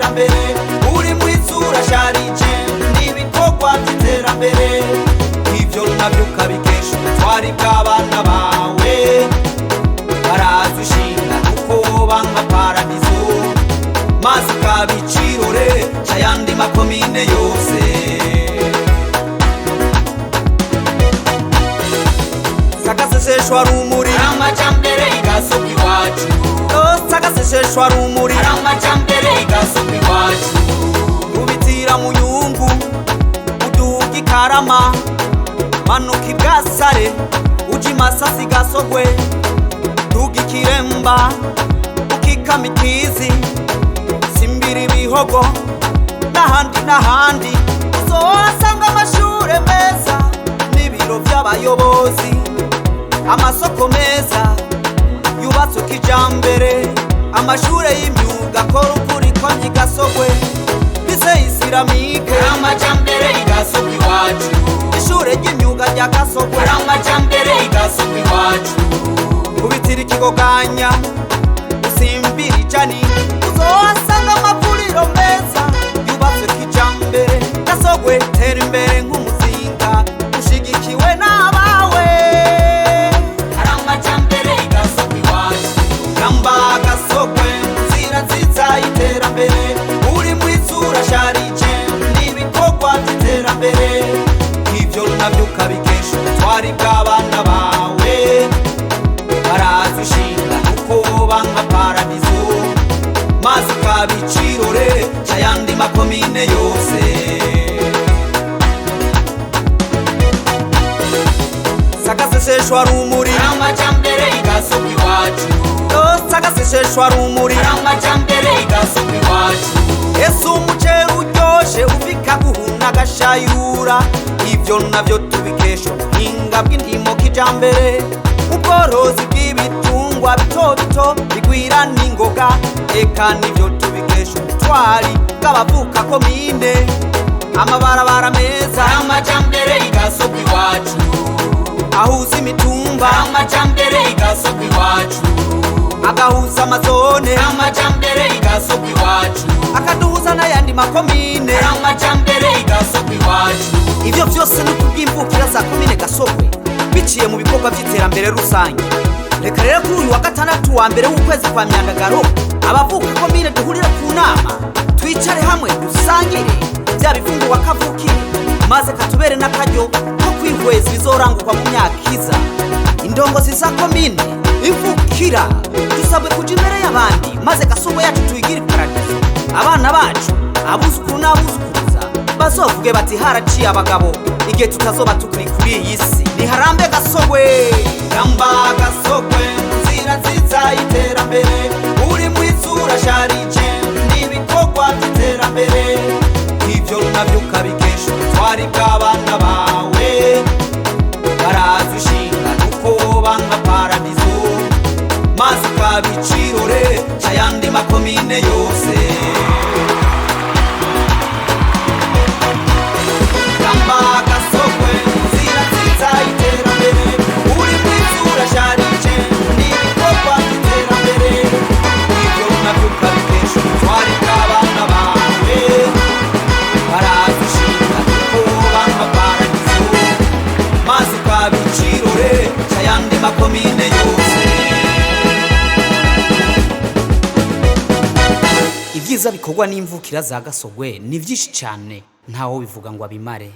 iterambere uri mwizura sharije n'ibikorwa by'iterambere ivyo navyo ukabikesha ubutwari bw'abana bawe barazushinga kuko banka paradizo maze ukabicirore c'ayandi makomine yose sagaseseshwa rumuri amajambere igasoka iwacu sagaseseshwa rumuri amajambere igasoka iwacu ubitira mu nyungu uduga ikarama manuka ibwasare uja imasasi gasogwe duga ikiremba ukikama ikizi simbira ibihogo n'ahandi uzohasanga amashure meza n'ibiro vy'abayobozi amasoko meza yubatswe kijambere amashure y'imyuga akora ukuri ko nyigasogwe lycée islamique amajambere igasoka iwacu ishure ry'imyuga rya Gasogwe amajambere igasoka iwacu kubitira ikigoganya usimbira ijani uzohasanga amavuriro meza yubatswe kijambere Gasogwe tera imbere nk'umuzinga ushigikiwe n'abawe amajambere igasoka iwacu gamba Gasogwe nzira nziza y'iterambere uri mwizura sharije n'ibikorwa by'iterambere ivyo navyo ukabikesha ubutwari bw'abana bawe barazushinga kuko banka paradizo maze ukabicirore c'ayandi makomine yose sagaseseshwa rumuri amajambere igasoka iwacu sagaseseshwa rumuri amajambere igasoka iwacu ese umuceri uryoshe uvika guhuna agashayura ivyo navyo tubikesha ubuhinga bw'indimo kijambere ubworozi bw'ibitungwa bito bito bigwira n'ingoga eka nivyo tubikesha ubutwari bw'abavuka komine amabarabara meza amajambere igasoka iwacu ahuza imitumba amajambere igasoka iwacu agahuza amazone amajambere igasoka iwacu akaduhuza n'ayandi makomine amajambere igasoka iwacu ivyo vyose ni kubw'imvukira za komine Gasogwe biciye mu bikorwa vy'iterambere rusange reka rero kuri uyu wa gatandatu wa mbere w'ukwezi kwa Myandagaro abavuka komine duhurire ku nama twicare hamwe dusangire vya bifungurwa kavukire maze katubere n'akaryo ko kwihweza ibizorangurwa mu myaka iza indongozi za komine imvukira dusabwe kuja imbere y'abandi maze Gasogwe yacu tuyigire paradizo abana bacu abuzukuru n'abuzukuruza bazovuge bati haraciye abagabo igihe tutazoba tukuri kuri iyi si niharambe Gasogwe gamba Gasogwe nzira nziza y'iterambere uri mwizura sharije n'ibikorwa by'iterambere ivyo navyo ukabikesha ubutwari bw'abana bawe barazushinga kuko banka paradizo maze ukabicirore c'ayandi makomine yose gamba Gasogwe nzira nziza y'iterambere uri mwizura sharije n'ibikorwa by'iterambere ivyo navyo ukabikesha ubutwari bw'abana bawe barazushinga kuko banka paradizo maze ukabicirore c'ayandi makomine yose ibyiza bikorwa n'imvukira za Gasogwe ni vyinshi cane ntawo bivuga ngo abimare